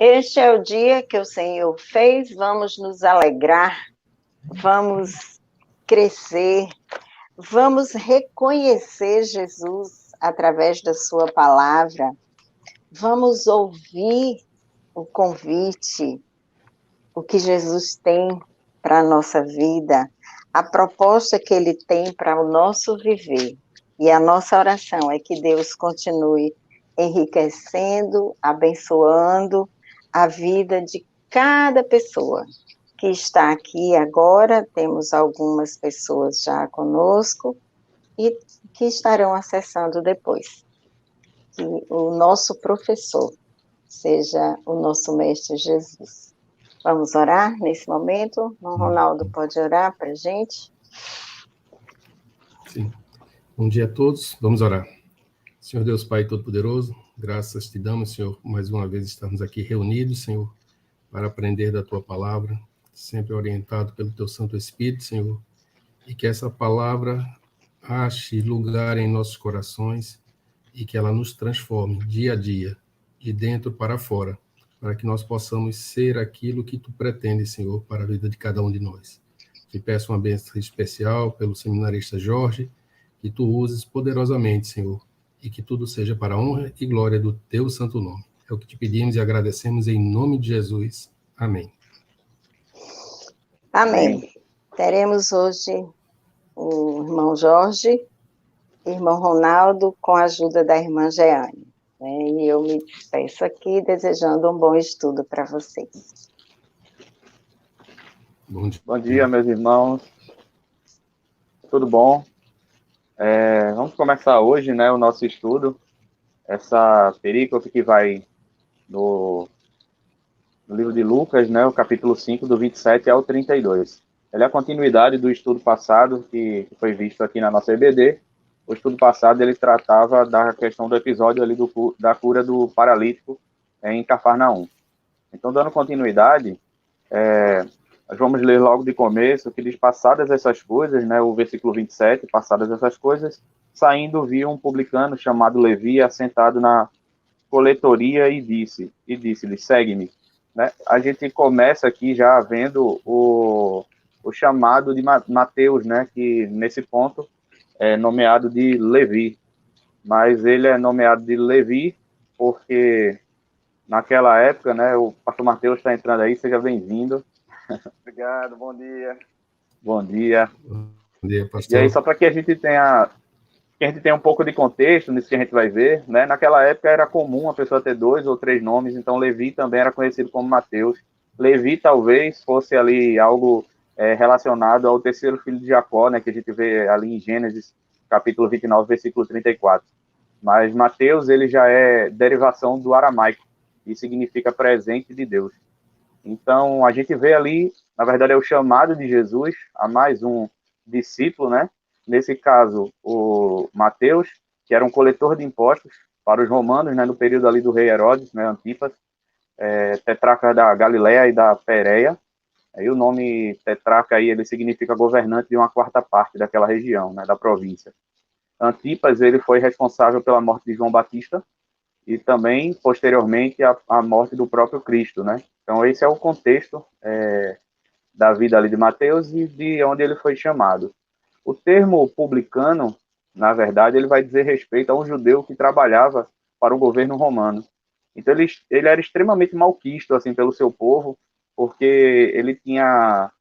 Este é o dia que o Senhor fez, vamos nos alegrar, vamos crescer, vamos reconhecer Jesus através da sua palavra, vamos ouvir o convite, o que Jesus tem para a nossa vida, a proposta que Ele tem para o nosso viver. E a nossa oração é que Deus continue enriquecendo, abençoando a vida de cada pessoa que está aqui agora. Temos algumas pessoas já conosco e que estarão acessando depois. Que o nosso professor seja o nosso Mestre Jesus. Vamos orar nesse momento? O Ronaldo pode orar para a gente? Sim. Bom dia a todos. Vamos orar. Senhor Deus Pai Todo-Poderoso, graças te damos, Senhor, mais uma vez estamos aqui reunidos, Senhor, para aprender da Tua palavra, sempre orientado pelo Teu Santo Espírito, Senhor, e que essa palavra ache lugar em nossos corações e que ela nos transforme dia a dia, de dentro para fora, para que nós possamos ser aquilo que Tu pretendes, Senhor, para a vida de cada um de nós. Te peço uma bênção especial pelo seminarista Jorge, que Tu uses poderosamente, Senhor, e que tudo seja para a honra e glória do Teu santo nome. É o que te pedimos e agradecemos em nome de Jesus. Amém. Amém. Teremos hoje o irmão Jorge, irmão Ronaldo, com a ajuda da irmã Jeane. E eu me despeço aqui, desejando um bom estudo para vocês. Bom dia, meus irmãos. Tudo bom? Vamos começar hoje, né, o nosso estudo. Essa perícope que vai no livro de Lucas, né, o capítulo 5, do 27 ao 32. Ele é a continuidade do estudo passado, que foi visto aqui na nossa EBD. O estudo passado, ele tratava da questão do episódio ali da cura do paralítico em Cafarnaum. Então, dando continuidade, nós vamos ler logo de começo, que diz: passadas essas coisas, né, o versículo 27, passadas essas coisas, saindo viu um publicano chamado Levi assentado na coletoria e disse-lhe, segue-me. Né? A gente começa aqui já vendo o chamado de Mateus, né, que nesse ponto é nomeado de Levi, mas ele é nomeado de Levi porque naquela época, né, o pastor Mateus está entrando aí, seja bem-vindo. Obrigado, bom dia. Bom dia. Bom dia, pastor. E aí, só para que a gente tenha um pouco de contexto nisso que a gente vai ver, né? Naquela época era comum a pessoa ter 2 ou 3 nomes, então Levi também era conhecido como Mateus. Levi talvez fosse ali algo relacionado ao terceiro filho de Jacó, né, que a gente vê ali em Gênesis, capítulo 29, versículo 34. Mas Mateus, ele já é derivação do aramaico, e significa presente de Deus. Então, a gente vê ali, na verdade, é o chamado de Jesus a mais um discípulo, né? Nesse caso, o Mateus, que era um coletor de impostos para os romanos, né, no período ali do rei Herodes, né, Antipas, tetrarca da Galileia e da Pérea. Aí o nome tetrarca aí, ele significa governante de uma quarta parte daquela região, né, da província. Antipas, ele foi responsável pela morte de João Batista e também, posteriormente, a morte do próprio Cristo, né? Então, esse é o contexto da vida ali de Mateus e de onde ele foi chamado. O termo publicano, na verdade, ele vai dizer respeito a um judeu que trabalhava para o governo romano. Então, ele era extremamente malquisto, assim, pelo seu povo, porque ele tinha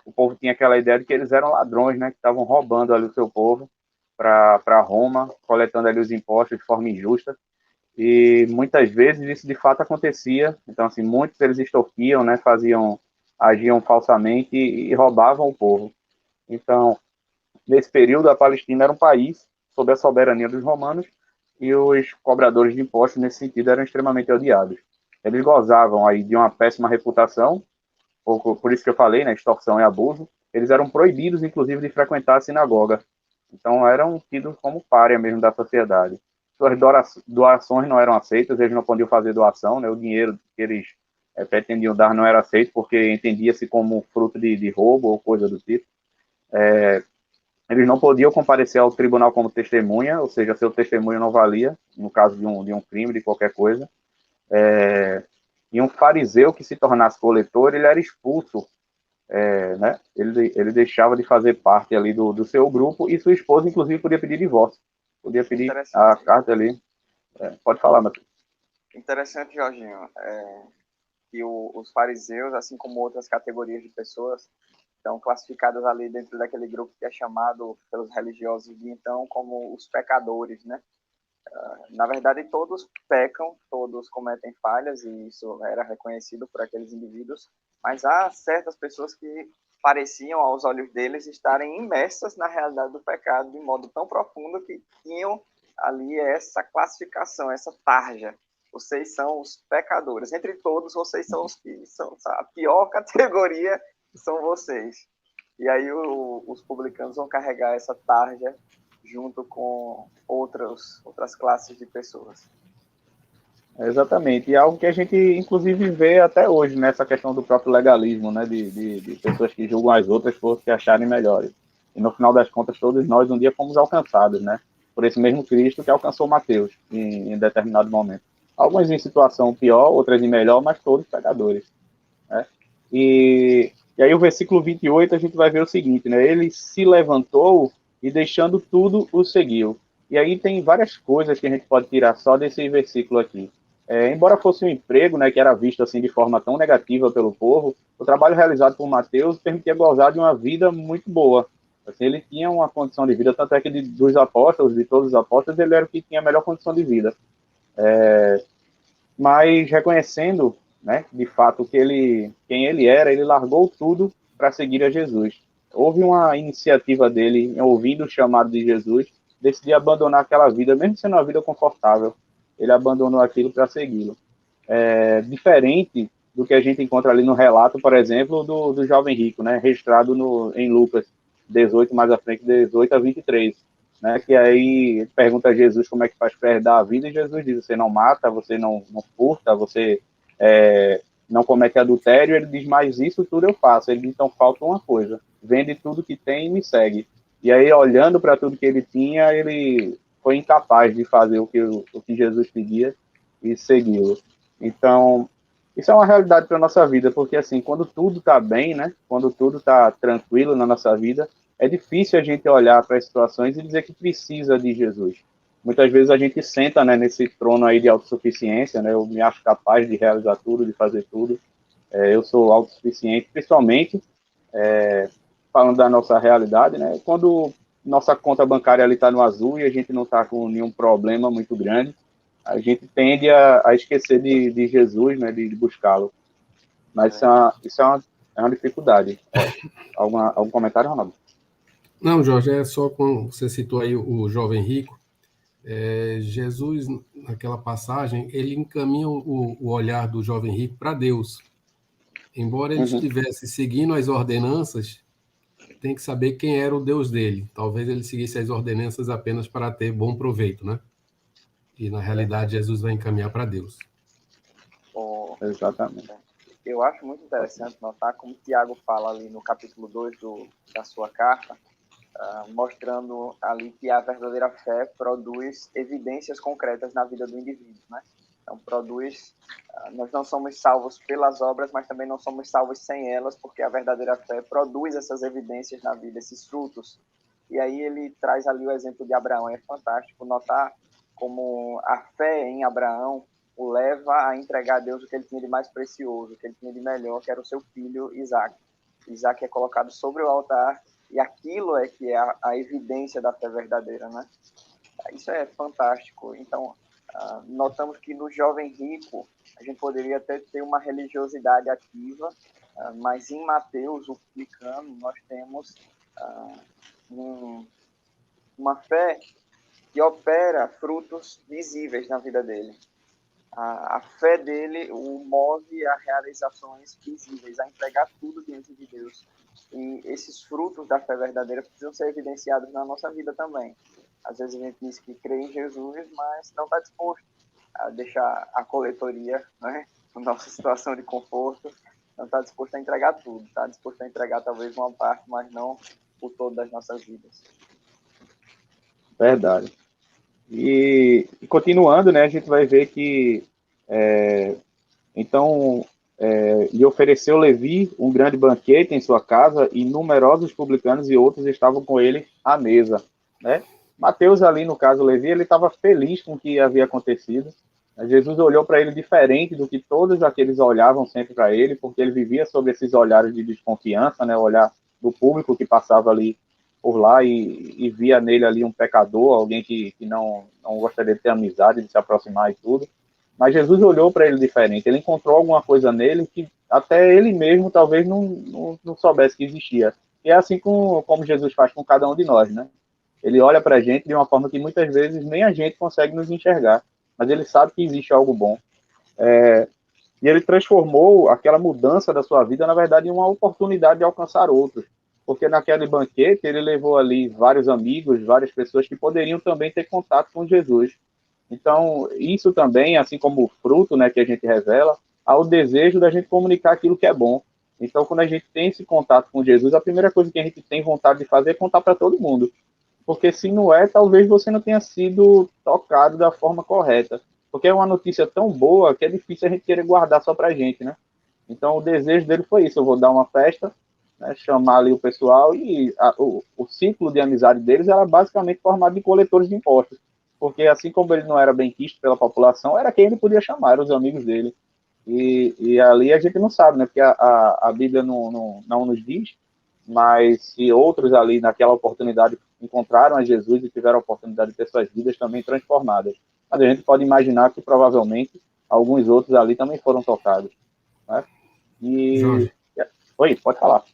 o povo tinha aquela ideia de que eles eram ladrões, né, que estavam roubando ali o seu povo para Roma, coletando ali os impostos de forma injusta. E muitas vezes isso de fato acontecia. Então, assim, muitos eles extorquiam, né, agiam falsamente e roubavam o povo. Então, Nesse período, a Palestina era um país sob a soberania dos romanos e os cobradores de impostos, nesse sentido, eram extremamente odiados. Eles gozavam aí de uma péssima reputação, por isso que eu falei, né, extorsão e abuso. Eles eram proibidos, inclusive, de frequentar a sinagoga. Então, eram tidos como pária mesmo da sociedade. Suas doações não eram aceitas, eles não podiam fazer doação, né, o dinheiro que eles pretendiam dar não era aceito, porque entendia-se como fruto de roubo ou coisa do tipo. Eles não podiam comparecer ao tribunal como testemunha, ou seja, seu testemunho não valia, no caso de um crime, de qualquer coisa. E um fariseu que se tornasse coletor, ele era expulso, né? Ele deixava de fazer parte ali do seu grupo, e sua esposa, inclusive, podia pedir divórcio. Podia pedir a carta ali. Pode falar, Matheus. Interessante, Jorginho, que os fariseus, assim como outras categorias de pessoas, estão classificadas ali dentro daquele grupo que é chamado pelos religiosos de então como os pecadores, né? Na verdade, todos pecam, todos cometem falhas, e isso era reconhecido por aqueles indivíduos, mas há certas pessoas que pareciam, aos olhos deles, estarem imersas na realidade do pecado de modo tão profundo que tinham ali essa classificação, essa tarja. Vocês são os pecadores. Entre todos, vocês são os que são a pior categoria, são vocês. E aí os publicanos vão carregar essa tarja junto com outras classes de pessoas. Exatamente, e algo que a gente, inclusive, vê até hoje, nessa questão do próprio legalismo, né, de pessoas que julgam as outras por se acharem melhores. E, no final das contas, todos nós um dia fomos alcançados, né, por esse mesmo Cristo que alcançou Mateus em determinado momento. Alguns em situação pior, outras em melhor, mas todos pecadores, né? E aí o versículo 28 a gente vai ver o seguinte, né, ele se levantou e deixando tudo o seguiu. E aí tem várias coisas que a gente pode tirar só desse versículo aqui. Embora fosse um emprego, né, que era visto assim de forma tão negativa pelo povo, o trabalho realizado por Mateus permitia gozar de uma vida muito boa. Assim, ele tinha uma condição de vida, tanto é que dos apóstolos, de todos os apóstolos, ele era o que tinha a melhor condição de vida. Mas reconhecendo, né, de fato, quem ele era, ele largou tudo para seguir a Jesus. Houve uma iniciativa dele, ouvindo o chamado de Jesus, decidir abandonar aquela vida, mesmo sendo uma vida confortável. Ele abandonou aquilo para segui-lo. Diferente do que a gente encontra ali no relato, por exemplo, do jovem rico, né, registrado em Lucas 18, mais à frente, 18 a 23, né, que aí pergunta a Jesus como é que faz para herdar a vida, e Jesus diz, você não mata, você não furta, você não comete adultério. Ele diz, mas isso tudo eu faço. Ele diz, então falta uma coisa, vende tudo que tem e me segue. E aí, olhando para tudo que ele tinha, ele foi incapaz de fazer o que Jesus pedia e segui-lo. Então, isso é uma realidade para a nossa vida, porque assim, quando tudo está bem, né, quando tudo está tranquilo na nossa vida, é difícil a gente olhar para as situações e dizer que precisa de Jesus. Muitas vezes a gente senta, né, nesse trono aí de autossuficiência, né, eu me acho capaz de realizar tudo, de fazer tudo, eu sou autossuficiente, principalmente, falando da nossa realidade, né, quando nossa conta bancária ali está no azul e a gente não está com nenhum problema muito grande, a gente tende a esquecer de Jesus, né, de buscá-lo. Mas isso é uma dificuldade. Algum comentário, Ronaldo? Não, Jorge, é só como você citou aí o jovem rico. Jesus, naquela passagem, ele encaminha o olhar do jovem rico para Deus. Embora ele estivesse seguindo as ordenanças, tem que saber quem era o Deus dele. Talvez ele seguisse as ordenanças apenas para ter bom proveito, né? E, na realidade, Jesus vai encaminhar para Deus. Exatamente. Eu acho muito interessante notar como Tiago fala ali no capítulo 2 da sua carta, mostrando ali que a verdadeira fé produz evidências concretas na vida do indivíduo, né? Então, nós não somos salvos pelas obras, mas também não somos salvos sem elas, porque a verdadeira fé produz essas evidências na vida, esses frutos. E aí ele traz ali o exemplo de Abraão. É fantástico notar como a fé em Abraão o leva a entregar a Deus o que ele tinha de mais precioso, o que ele tinha de melhor, que era o seu filho Isaac. Isaac é colocado sobre o altar, e aquilo é que é a evidência da fé verdadeira, né? Isso é fantástico. Então, notamos que no jovem rico a gente poderia até ter uma religiosidade ativa, mas em Mateus, o publicano, nós temos uma fé que opera frutos visíveis na vida dele. A fé dele o move a realizações visíveis, a entregar tudo diante de Deus. E esses frutos da fé verdadeira precisam ser evidenciados na nossa vida também. Às vezes a gente diz que crê em Jesus, mas não está disposto a deixar a coletoria, né, na nossa situação de conforto, não está disposto a entregar tudo, está disposto a entregar talvez uma parte, mas não o todo das nossas vidas. Verdade. E continuando, né, a gente vai ver que, então, lhe ofereceu Levi um grande banquete em sua casa, e numerosos publicanos e outros estavam com ele à mesa, né? Mateus ali, no caso, Levi, ele estava feliz com o que havia acontecido. Jesus olhou para ele diferente do que todos aqueles olhavam sempre para ele, porque ele vivia sob esses olhares de desconfiança, né? O olhar do público que passava ali por lá e via nele ali um pecador, alguém que não gostaria de ter amizade, de se aproximar e tudo. Mas Jesus olhou para ele diferente, ele encontrou alguma coisa nele que até ele mesmo talvez não soubesse que existia. E é assim como Jesus faz com cada um de nós, né? Ele olha para a gente de uma forma que muitas vezes nem a gente consegue nos enxergar, mas ele sabe que existe algo bom. E ele transformou aquela mudança da sua vida, na verdade, em uma oportunidade de alcançar outros. Porque naquele banquete ele levou ali vários amigos, várias pessoas que poderiam também ter contato com Jesus. Então, isso também, assim como o fruto, né, que a gente revela, há o desejo da gente comunicar aquilo que é bom. Então, quando a gente tem esse contato com Jesus, a primeira coisa que a gente tem vontade de fazer é contar para todo mundo. Porque se não é, talvez você não tenha sido tocado da forma correta. Porque é uma notícia tão boa que é difícil a gente querer guardar só para a gente, né? Então, o desejo dele foi isso: eu vou dar uma festa, né, chamar ali o pessoal, e o ciclo de amizade deles era basicamente formado de coletores de impostos. Porque assim como ele não era bem quisto pela população, era quem ele podia chamar, eram os amigos dele. E ali a gente não sabe, né? Porque a Bíblia não nos diz, mas se outros ali naquela oportunidade encontraram a Jesus e tiveram a oportunidade de ter suas vidas também transformadas. Mas a gente pode imaginar que provavelmente alguns outros ali também foram tocados, né? Jorge, Oi, pode falar.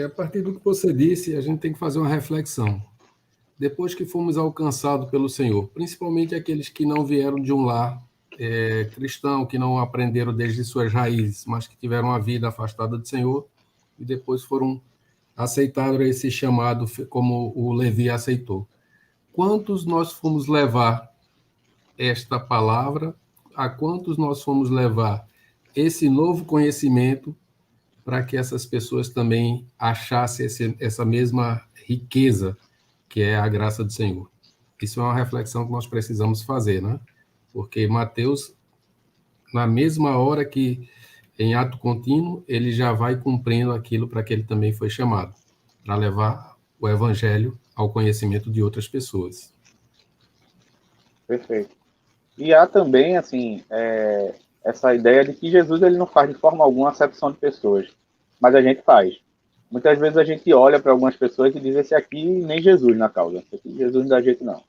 a partir do que você disse, a gente tem que fazer uma reflexão. Depois que fomos alcançados pelo Senhor, principalmente aqueles que não vieram de um lar cristão, que não aprenderam desde suas raízes, mas que tiveram uma vida afastada do Senhor e depois foram aceitaram esse chamado como o Levi aceitou. Quantos nós fomos levar esta palavra? A quantos nós fomos levar esse novo conhecimento para que essas pessoas também achassem essa mesma riqueza que é a graça do Senhor? Isso é uma reflexão que nós precisamos fazer, né? Porque Mateus, na mesma hora que em ato contínuo, ele já vai cumprindo aquilo para que ele também foi chamado, para levar o evangelho ao conhecimento de outras pessoas. Perfeito. E há também, assim, essa ideia de que Jesus ele não faz de forma alguma acepção de pessoas, mas a gente faz. Muitas vezes a gente olha para algumas pessoas e diz: esse aqui nem Jesus na causa, esse aqui Jesus não dá jeito não.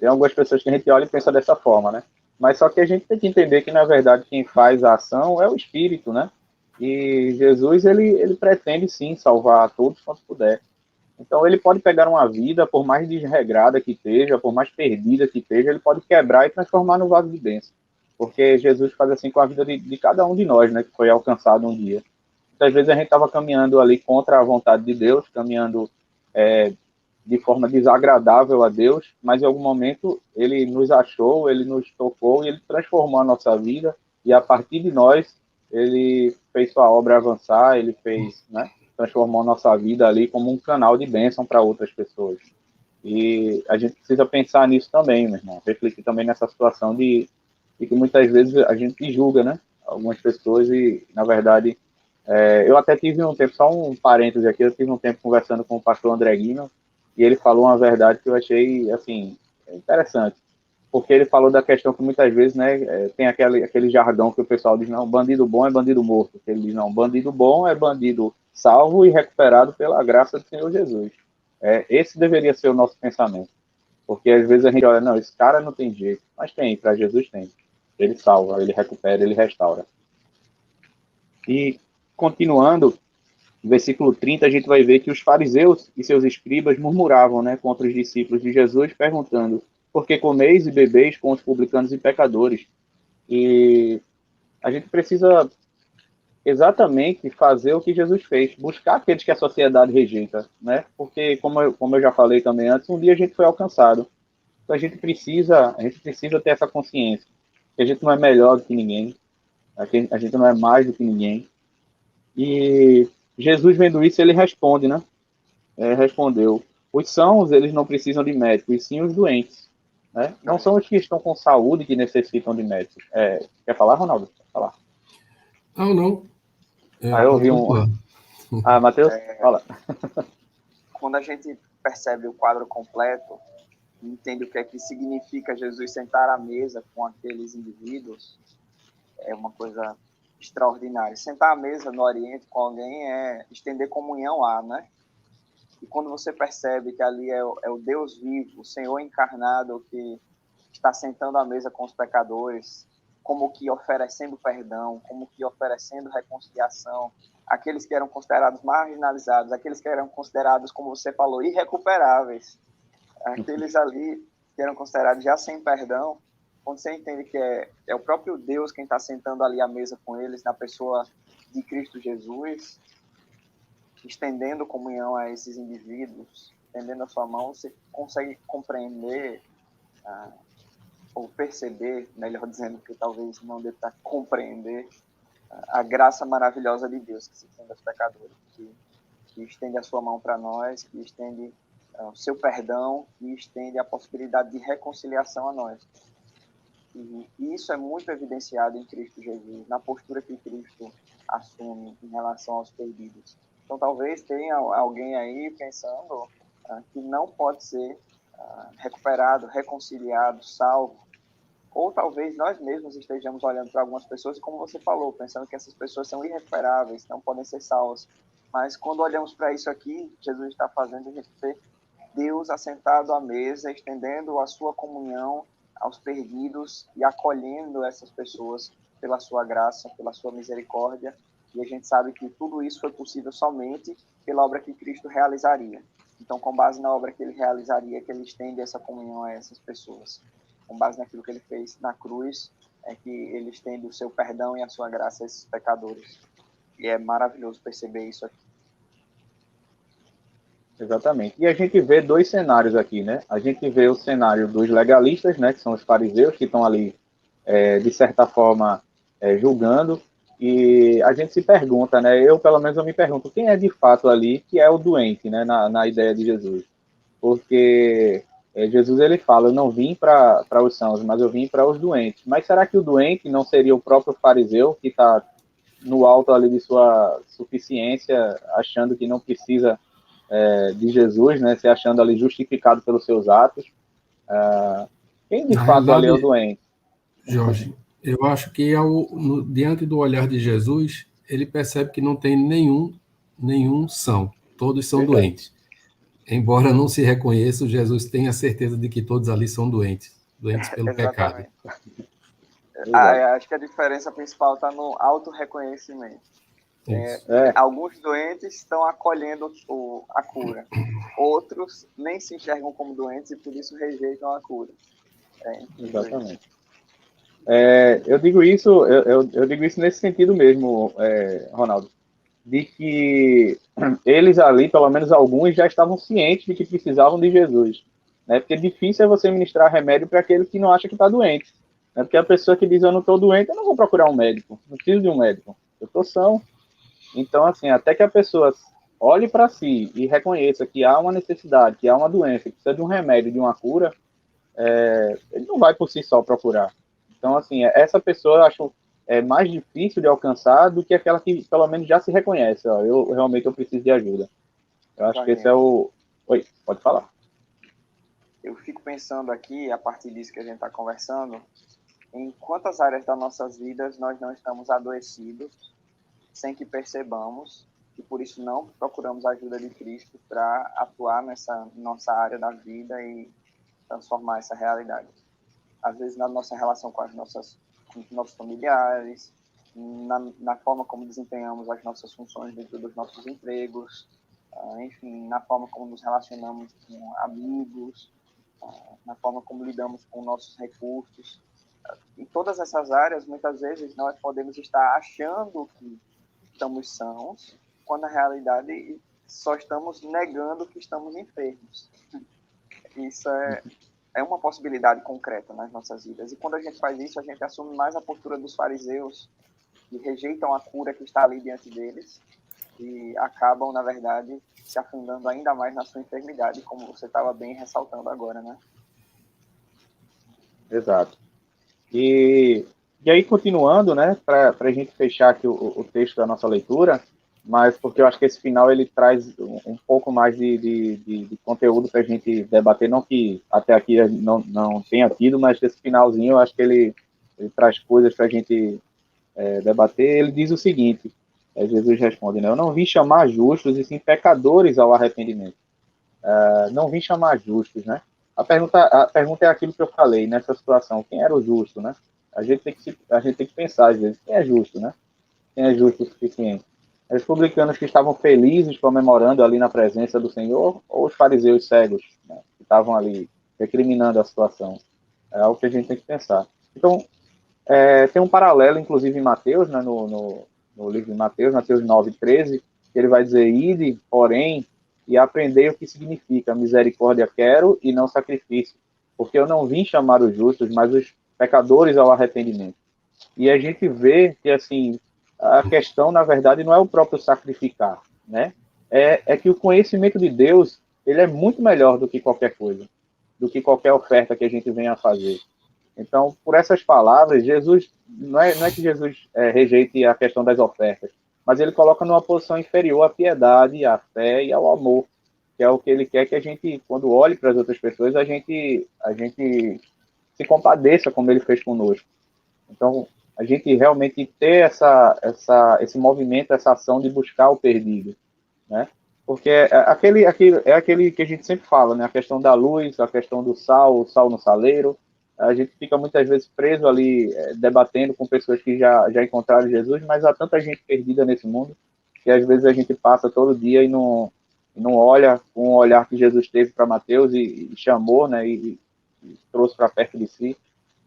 Tem algumas pessoas que a gente olha e pensa dessa forma, né? Mas só que a gente tem que entender que, na verdade, quem faz a ação é o Espírito, né? E Jesus, ele pretende, sim, salvar a todos quanto puder. Então, ele pode pegar uma vida, por mais desregrada que esteja, por mais perdida que esteja, ele pode quebrar e transformar no vaso de bênção. Porque Jesus faz assim com a vida de cada um de nós, né? Que foi alcançado um dia. Muitas vezes a gente estava caminhando ali contra a vontade de Deus, caminhando de forma desagradável a Deus, mas em algum momento ele nos achou, ele nos tocou e ele transformou a nossa vida, e a partir de nós ele fez sua obra avançar, ele fez, né, transformou a nossa vida ali como um canal de bênção para outras pessoas. E a gente precisa pensar nisso também, meu irmão, refletir também nessa situação de que muitas vezes a gente julga, né, algumas pessoas e, na verdade, eu até tive um tempo, só um parêntese aqui, eu tive um tempo conversando com o pastor André Guino, e ele falou uma verdade que eu achei, assim, interessante, porque ele falou da questão que muitas vezes, né, tem aquele jargão que o pessoal diz: não, bandido bom é bandido morto. Ele diz: não, bandido bom é bandido salvo e recuperado pela graça do Senhor Jesus. Esse deveria ser o nosso pensamento, porque às vezes a gente olha: não, esse cara não tem jeito, mas tem, para Jesus tem. Ele salva, ele recupera, ele restaura. E continuando, No versículo 30, a gente vai ver que os fariseus e seus escribas murmuravam, né, contra os discípulos de Jesus, perguntando: por que comeis e bebeis com os publicanos e pecadores? E a gente precisa exatamente fazer o que Jesus fez, buscar aqueles que a sociedade rejeita, né? Porque, como eu já falei também antes, um dia a gente foi alcançado. Então a gente precisa ter essa consciência, que a gente não é melhor do que ninguém, a gente não é mais do que ninguém. E Jesus, vendo isso, ele responde, né? Respondeu: os sãos, eles não precisam de médicos, e sim os doentes, né? Não são os que estão com saúde que necessitam de médicos. Quer falar, Ronaldo? Quer falar? Não, não. Eu Pode ouvi um... continuar. Matheus, fala. Quando a gente percebe o quadro completo, entende o que é que significa Jesus sentar à mesa com aqueles indivíduos, é uma coisa extraordinária. Sentar à mesa no Oriente com alguém é estender comunhão lá, né? E quando você percebe que ali é o Deus vivo, o Senhor encarnado, que está sentando à mesa com os pecadores, como que oferecendo perdão, como que oferecendo reconciliação, aqueles que eram considerados marginalizados, aqueles que eram considerados, como você falou, irrecuperáveis, aqueles ali que eram considerados já sem perdão, quando você entende que é o próprio Deus quem está sentando ali à mesa com eles, na pessoa de Cristo Jesus, estendendo comunhão a esses indivíduos, estendendo a sua mão, você consegue compreender ou perceber, melhor dizendo, que talvez não dê para compreender a graça maravilhosa de Deus que se estende aos pecadores, que estende a sua mão para nós, que estende o seu perdão, que estende a possibilidade de reconciliação a nós. E isso é muito evidenciado em Cristo Jesus, na postura que Cristo assume em relação aos perdidos. Então, talvez tenha alguém aí pensando que não pode ser recuperado, reconciliado, salvo. Ou talvez nós mesmos estejamos olhando para algumas pessoas, como você falou, pensando que essas pessoas são irrecuperáveis, não podem ser salvas. Mas quando olhamos para isso aqui, Jesus está fazendo a gente ver Deus assentado à mesa, estendendo a sua comunhão aos perdidos e acolhendo essas pessoas pela sua graça, pela sua misericórdia. E a gente sabe que tudo isso foi possível somente pela obra que Cristo realizaria. Então, com base na obra que ele realizaria, que ele estende essa comunhão a essas pessoas. Com base naquilo que ele fez na cruz, é que ele estende o seu perdão e a sua graça a esses pecadores. E é maravilhoso perceber isso aqui. Exatamente. E a gente vê dois cenários aqui, né? A gente vê o cenário dos legalistas, né? Que são os fariseus, que estão ali, de certa forma, julgando. E a gente se pergunta, né? Pelo menos, eu me pergunto, quem é de fato ali que é o doente, né? Na ideia de Jesus. Porque Jesus, ele fala, eu não vim para os sãos, mas eu vim para os doentes. Mas será que o doente não seria o próprio fariseu, que está no alto ali de sua suficiência, achando que não precisa de Jesus, né, se achando ali justificado pelos seus atos? Quem de Na fato ali é o realidade, doente? Jorge, eu acho que diante do olhar de Jesus, ele percebe que não tem nenhum são, todos são Verdade. doentes. Embora não se reconheça, Jesus tem a certeza de que todos ali são doentes pelo pecado. Exatamente. Acho que a diferença principal está no auto-reconhecimento. Alguns doentes estão acolhendo a cura. Outros nem se enxergam como doentes e por isso rejeitam a cura. Exatamente. Eu digo isso nesse sentido mesmo, Ronaldo, de que eles ali, pelo menos alguns, já estavam cientes de que precisavam de Jesus, né? Porque difícil é você ministrar remédio para aquele que não acha que está doente, né? Porque a pessoa que diz eu não estou doente, eu não vou procurar um médico, não preciso de um médico, eu estou são. Então, assim, até que a pessoa olhe para si e reconheça que há uma necessidade, que há uma doença, que precisa de um remédio, de uma cura, ele não vai por si só procurar. Então, assim, essa pessoa eu acho mais difícil de alcançar do que aquela que pelo menos já se reconhece. Ó, eu realmente preciso de ajuda. Eu acho que esse é o... Oi, pode falar. Eu fico pensando aqui, a partir disso que a gente está conversando, em quantas áreas das nossas vidas nós não estamos adoecidos sem que percebamos, e por isso não procuramos a ajuda de Cristo para atuar nessa nossa área da vida e transformar essa realidade. Às vezes na nossa relação com os nossos familiares, na forma como desempenhamos as nossas funções dentro dos nossos empregos, enfim, na forma como nos relacionamos com amigos, na forma como lidamos com nossos recursos. Em todas essas áreas, muitas vezes, nós podemos estar achando que estamos sãos, quando na realidade só estamos negando que estamos enfermos. Isso é uma possibilidade concreta nas nossas vidas. E quando a gente faz isso, a gente assume mais a postura dos fariseus, que rejeitam a cura que está ali diante deles e acabam, na verdade, se afundando ainda mais na sua enfermidade, como você estava bem ressaltando agora, né? Exato. E aí, continuando, né, para a gente fechar aqui o texto da nossa leitura, mas porque eu acho que esse final ele traz um pouco mais de conteúdo para a gente debater, não que até aqui não tenha tido, mas esse finalzinho eu acho que ele traz coisas para a gente debater. Ele diz o seguinte, Jesus responde, né, eu não vim chamar justos e sim pecadores ao arrependimento. Não vim chamar justos, né? A pergunta é aquilo que eu falei nessa situação, quem era o justo, né? A gente tem que pensar, às vezes, quem é justo, né? Quem é justo o suficiente? Os publicanos que estavam felizes comemorando ali na presença do Senhor, ou os fariseus cegos, né, que estavam ali recriminando a situação? É algo que a gente tem que pensar. Então, tem um paralelo, inclusive, em Mateus, né, no livro de Mateus 9:13, que ele vai dizer, ide, porém, e aprendei o que significa misericórdia quero e não sacrifício, porque eu não vim chamar os justos, mas os pecadores ao arrependimento. E a gente vê que, assim, a questão, na verdade, não é o próprio sacrificar, né? É que o conhecimento de Deus, ele é muito melhor do que qualquer coisa, do que qualquer oferta que a gente venha a fazer. Então, por essas palavras, Jesus, não é que Jesus rejeite a questão das ofertas, mas ele coloca numa posição inferior à piedade, à fé e ao amor, que é o que ele quer que a gente, quando olhe para as outras pessoas, a gente se compadeça como ele fez conosco. Então, a gente realmente ter esse movimento, essa ação de buscar o perdido, né? Porque é aquele que a gente sempre fala, né? A questão da luz, a questão do sal, o sal no saleiro. A gente fica muitas vezes preso ali, debatendo com pessoas que já encontraram Jesus, mas há tanta gente perdida nesse mundo, que às vezes a gente passa todo dia e não olha com o olhar que Jesus teve para Mateus e chamou, né? E trouxe para perto de si.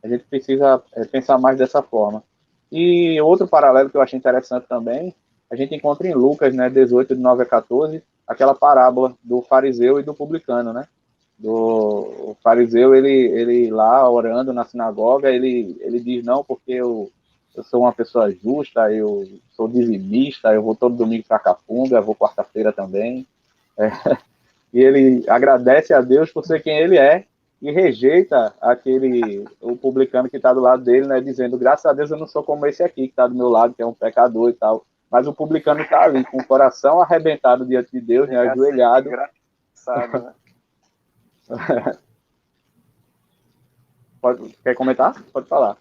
A gente precisa pensar mais dessa forma. E outro paralelo que eu achei interessante também, a gente encontra em Lucas, né, 18, de 9 a 14, aquela parábola do fariseu e do publicano, né? O fariseu, ele lá orando na sinagoga, ele diz, não, porque eu sou uma pessoa justa, eu sou dizimista, eu vou todo domingo para Capunga, vou quarta-feira também. E ele agradece a Deus por ser quem ele é, e rejeita o publicano que está do lado dele, né, dizendo, graças a Deus eu não sou como esse aqui, que está do meu lado, que é um pecador e tal. Mas o publicano está ali, com o coração arrebentado diante de Deus, né, ajoelhado. Engraçado, né? Quer comentar? Pode falar.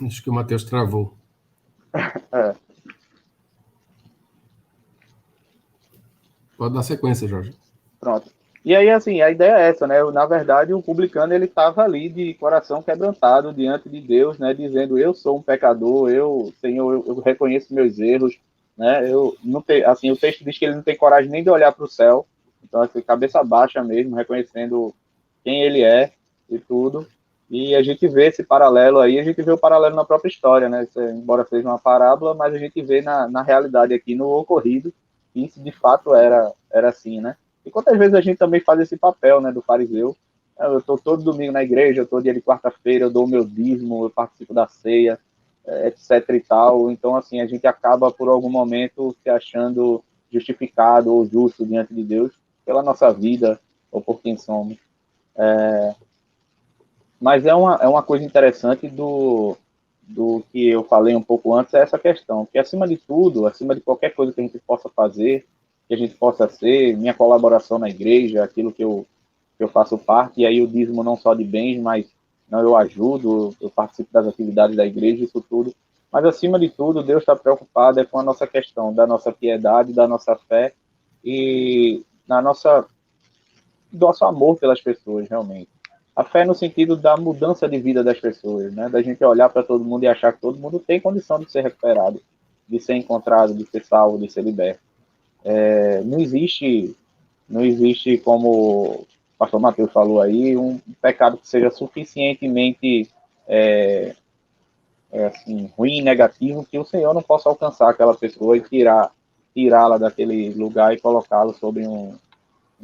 Acho que o Mateus travou. Pode dar sequência, Jorge. Pronto. E aí, assim, a ideia é essa, né? Na verdade, o publicano, ele estava ali de coração quebrantado diante de Deus, né? Dizendo, eu sou um pecador, Senhor, eu reconheço meus erros, né? Assim, o texto diz que ele não tem coragem nem de olhar para o céu. Então, assim, cabeça baixa mesmo, reconhecendo quem ele é e tudo. E a gente vê esse paralelo aí, a gente vê o paralelo na própria história, né? Embora seja uma parábola, mas a gente vê na realidade aqui, no ocorrido, que isso de fato era assim, né? E quantas vezes a gente também faz esse papel, né, do fariseu? Eu estou todo domingo na igreja, eu estou dia de quarta-feira, eu dou o meu dízimo, eu participo da ceia, etc e tal. Então, assim, a gente acaba, por algum momento, se achando justificado ou justo diante de Deus pela nossa vida ou por quem somos. Mas é uma coisa interessante do que eu falei um pouco antes, é essa questão, que acima de tudo, acima de qualquer coisa que a gente possa fazer, que a gente possa ser, minha colaboração na igreja, aquilo que eu faço parte, e aí eu dízimo não só de bens, mas não, eu ajudo, eu participo das atividades da igreja, isso tudo. Mas acima de tudo, Deus está preocupado com a nossa questão da nossa piedade, da nossa fé e do nosso amor pelas pessoas, realmente. A fé no sentido da mudança de vida das pessoas, né? Da gente olhar para todo mundo e achar que todo mundo tem condição de ser recuperado, de ser encontrado, de ser salvo, de ser liberto. Não existe, como o pastor Mateus falou aí, um pecado que seja suficientemente assim, ruim, negativo, que o Senhor não possa alcançar aquela pessoa e tirá-la daquele lugar e colocá-la sobre um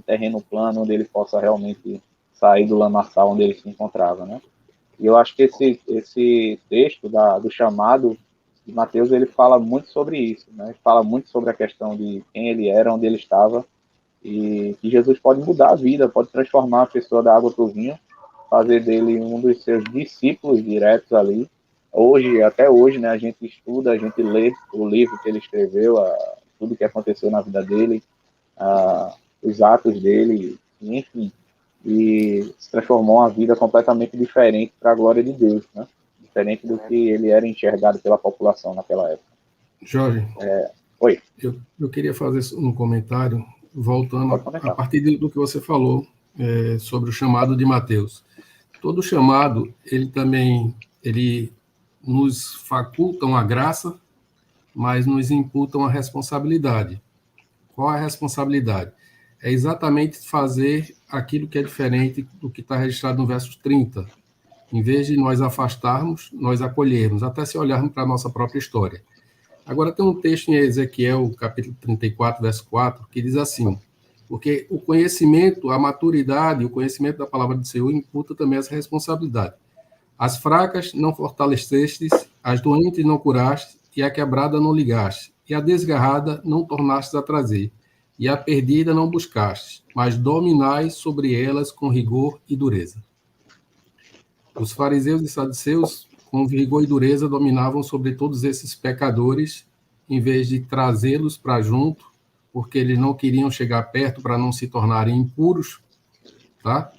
terreno plano onde ele possa realmente sair do lamaçal onde ele se encontrava, né? E eu acho que esse texto do chamado de Mateus, ele fala muito sobre isso, né? Ele fala muito sobre a questão de quem ele era, onde ele estava, e que Jesus pode mudar a vida, pode transformar a pessoa da água para o vinho, fazer dele um dos seus discípulos diretos ali. Hoje, até hoje, né, a gente estuda, a gente lê o livro que ele escreveu, tudo que aconteceu na vida dele, os atos dele, enfim, e se transformou uma vida completamente diferente para a glória de Deus, né? Diferente do que ele era enxergado pela população naquela época. Jorge, oi. Eu queria fazer um comentário, voltando a partir do que você falou sobre o chamado de Mateus. Todo chamado, ele nos facultam a graça, mas nos imputam a responsabilidade. Qual é a responsabilidade? É exatamente fazer aquilo que é diferente do que está registrado no verso 30. Em vez de nós afastarmos, nós acolhermos, até se olharmos para a nossa própria história. Agora tem um texto em Ezequiel, capítulo 34, verso 4, que diz assim: porque o conhecimento, a maturidade, o conhecimento da palavra do Senhor imputa também essa responsabilidade. As fracas não fortalecestes, as doentes não curaste, e a quebrada não ligaste, e a desgarrada não tornastes a trazer, e a perdida não buscaste, mas dominais sobre elas com rigor e dureza. Os fariseus e saduceus, com vigor e dureza, dominavam sobre todos esses pecadores, em vez de trazê-los para junto, porque eles não queriam chegar perto para não se tornarem impuros, tá?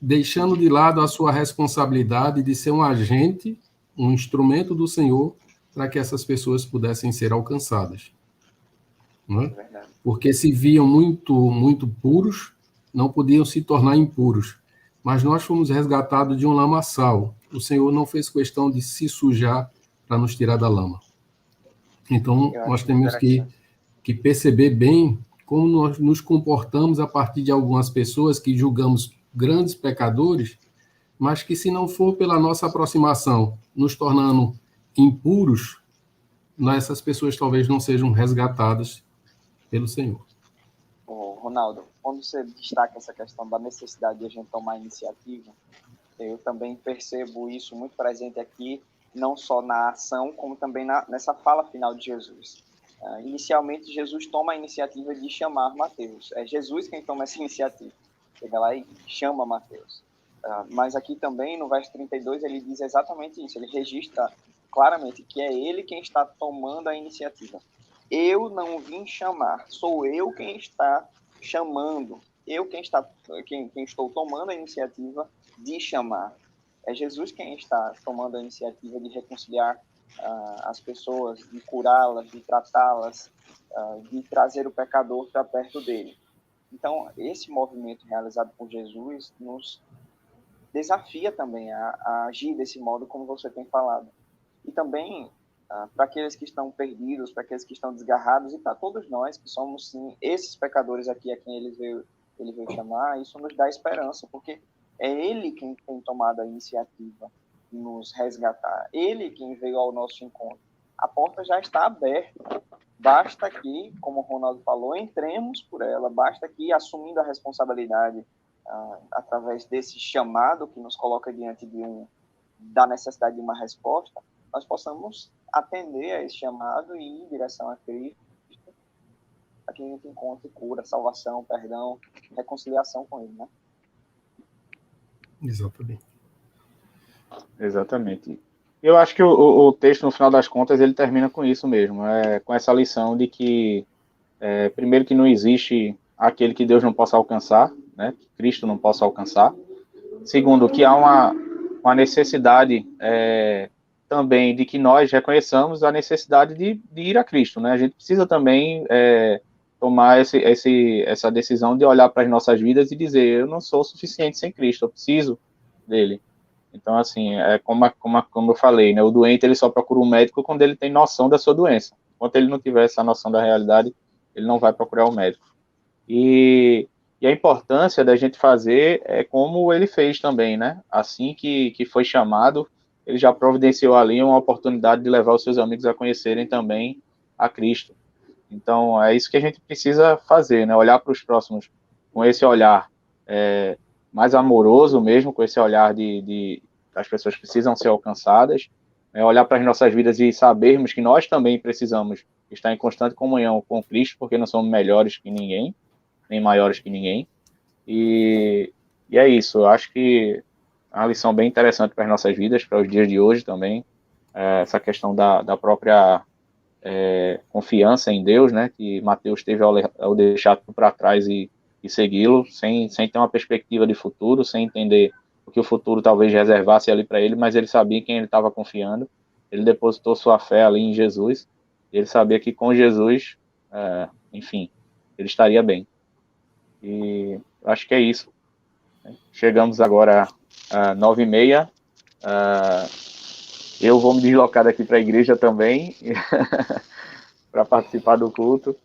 Deixando de lado a sua responsabilidade de ser um agente, um instrumento do Senhor, para que essas pessoas pudessem ser alcançadas. Né? Porque se viam muito puros, não podiam se tornar impuros. Mas nós fomos resgatados de um lamaçal. O Senhor não fez questão de se sujar para nos tirar da lama. Então, nós temos que perceber bem como nós nos comportamos a partir de algumas pessoas que julgamos grandes pecadores, mas que, se não for pela nossa aproximação, nos tornando impuros, essas pessoas talvez não sejam resgatadas pelo Senhor. Ronaldo, quando você destaca essa questão da necessidade de a gente tomar iniciativa, eu também percebo isso muito presente aqui, não só na ação, como também nessa fala final de Jesus. Inicialmente, Jesus toma a iniciativa de chamar Mateus. É Jesus quem toma essa iniciativa. Chega lá e chama Mateus. Mas aqui também, no verso 32, ele diz exatamente isso. Ele registra claramente que é ele quem está tomando a iniciativa. Eu não vim chamar, sou eu quem está chamando. Eu quem estou tomando a iniciativa de chamar. É Jesus quem está tomando a iniciativa de reconciliar as pessoas, de curá-las, de tratá-las, de trazer o pecador para perto dele. Então, esse movimento realizado por Jesus nos desafia também a agir desse modo como você tem falado. E também para aqueles que estão perdidos, para aqueles que estão desgarrados, e para todos nós que somos, sim, esses pecadores aqui a quem ele veio chamar, isso nos dá esperança, porque é ele quem tem tomado a iniciativa de nos resgatar, ele quem veio ao nosso encontro. A porta já está aberta, basta que, como o Ronaldo falou, entremos por ela, basta que, assumindo a responsabilidade através desse chamado que nos coloca diante da necessidade de uma resposta, nós possamos atender a esse chamado e ir em direção a Cristo, para que a gente encontre cura, salvação, perdão, reconciliação com Ele, né? Exatamente. Eu acho que o texto, no final das contas, ele termina com isso mesmo, com essa lição de que, primeiro, que não existe aquele que Deus não possa alcançar, né? Que Cristo não possa alcançar. Segundo, que há uma necessidade também de que nós reconheçamos a necessidade de ir a Cristo, né? A gente precisa também tomar essa decisão de olhar para as nossas vidas e dizer, eu não sou suficiente sem Cristo, eu preciso dele. Então, assim, é como eu falei, né? O doente, ele só procura um médico quando ele tem noção da sua doença. Enquanto ele não tiver essa noção da realidade, ele não vai procurar o médico. E a importância da gente fazer é como ele fez também, né? Assim que foi chamado, ele já providenciou ali uma oportunidade de levar os seus amigos a conhecerem também a Cristo. Então, é isso que a gente precisa fazer, né? Olhar para os próximos com esse olhar mais amoroso mesmo, com esse olhar de as pessoas precisam ser alcançadas, né? Olhar para as nossas vidas e sabermos que nós também precisamos estar em constante comunhão com Cristo, porque não somos melhores que ninguém, nem maiores que ninguém. E é isso, eu acho que é uma lição bem interessante para as nossas vidas, para os dias de hoje também, essa questão da própria confiança em Deus, né, que Mateus teve ao deixar tudo para trás e segui-lo, sem ter uma perspectiva de futuro, sem entender o que o futuro talvez reservasse ali para ele, mas ele sabia em quem ele estava confiando, ele depositou sua fé ali em Jesus, e ele sabia que com Jesus, enfim, ele estaria bem. E acho que é isso. Chegamos agora a 9h30, eu vou me deslocar daqui para a igreja também, para participar do culto.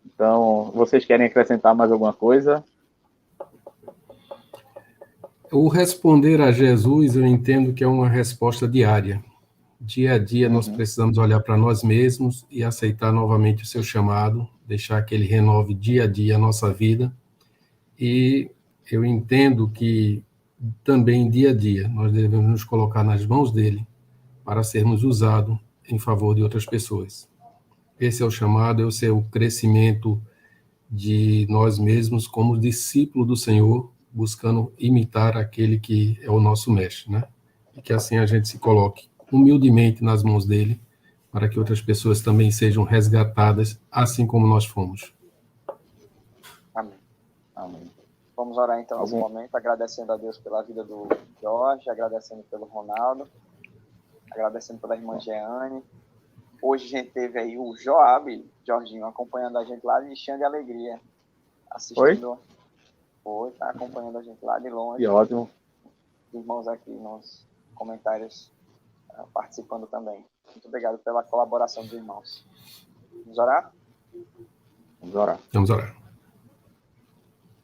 Então, vocês querem acrescentar mais alguma coisa? O responder a Jesus, eu entendo que é uma resposta diária. Dia a dia, nós precisamos olhar para nós mesmos e aceitar novamente o seu chamado, deixar que ele renove dia a dia a nossa vida. E eu entendo que também dia a dia nós devemos nos colocar nas mãos dele para sermos usados em favor de outras pessoas. Esse é o chamado, esse é o crescimento de nós mesmos como discípulo do Senhor, buscando imitar aquele que é o nosso mestre, né? E que assim a gente se coloque humildemente nas mãos dele, para que outras pessoas também sejam resgatadas, assim como nós fomos. Amém. Amém. Vamos orar então nesse momento, agradecendo a Deus pela vida do Jorge, agradecendo pelo Ronaldo, agradecendo pela irmã Jeane. Hoje a gente teve aí o Joab, Jorginho, acompanhando a gente lá de Chão de Alegria, assistindo. Foi, tá acompanhando a gente lá de longe. Que ótimo. Os irmãos aqui nos comentários participando também. Muito obrigado pela colaboração dos irmãos. Vamos orar? Vamos orar. Vamos orar.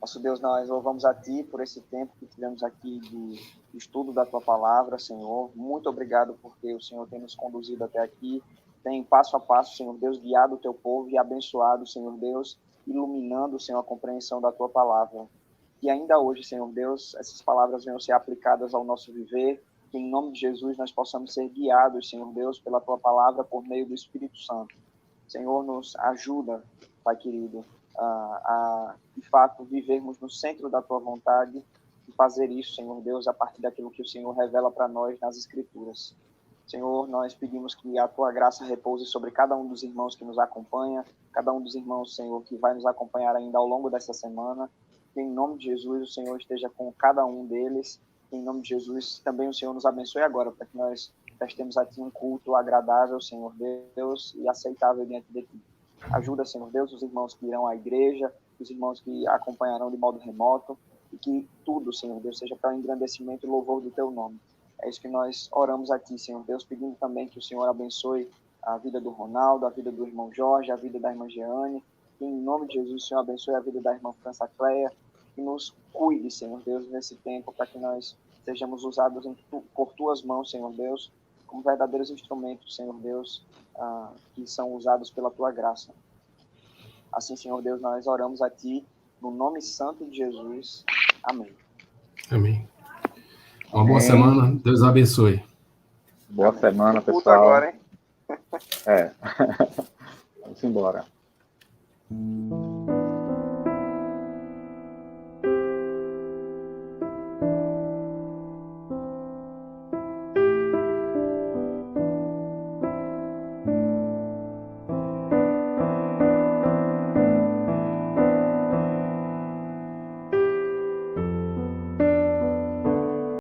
Nosso Deus, nós louvamos a Ti por esse tempo que tivemos aqui de estudo da Tua Palavra, Senhor. Muito obrigado porque o Senhor tem nos conduzido até aqui, tem passo a passo, Senhor Deus, guiado o Teu povo e abençoado, Senhor Deus, iluminando, Senhor, a compreensão da Tua Palavra. E ainda hoje, Senhor Deus, essas palavras venham ser aplicadas ao nosso viver, que em nome de Jesus nós possamos ser guiados, Senhor Deus, pela Tua Palavra por meio do Espírito Santo. Senhor, nos ajuda, Pai querido, a de fato vivermos no centro da Tua vontade e fazer isso, Senhor Deus, a partir daquilo que o Senhor revela para nós nas Escrituras. Senhor, nós pedimos que a Tua graça repouse sobre cada um dos irmãos que nos acompanha, cada um dos irmãos, Senhor, que vai nos acompanhar ainda ao longo dessa semana. Que em nome de Jesus o Senhor esteja com cada um deles. Que em nome de Jesus também o Senhor nos abençoe agora, para que nós prestemos a Ti um culto agradável, Senhor Deus, e aceitável diante de Ti. Ajuda, Senhor Deus, os irmãos que irão à igreja, os irmãos que acompanharão de modo remoto, e que tudo, Senhor Deus, seja para o engrandecimento e louvor do Teu nome. É isso que nós oramos a Ti, Senhor Deus, pedindo também que o Senhor abençoe a vida do Ronaldo, a vida do irmão Jorge, a vida da irmã Jeane. Que em nome de Jesus o Senhor abençoe a vida da irmã França Cleia, que nos cuide, Senhor Deus, nesse tempo, para que nós sejamos usados por Tuas mãos, Senhor Deus, como verdadeiros instrumentos, Senhor Deus, que são usados pela Tua graça. Assim, Senhor Deus, nós oramos a Ti, no nome santo de Jesus. Amém. Amém. Uma boa semana, Deus abençoe. Boa semana, pessoal. Agora, hein? Vamos embora.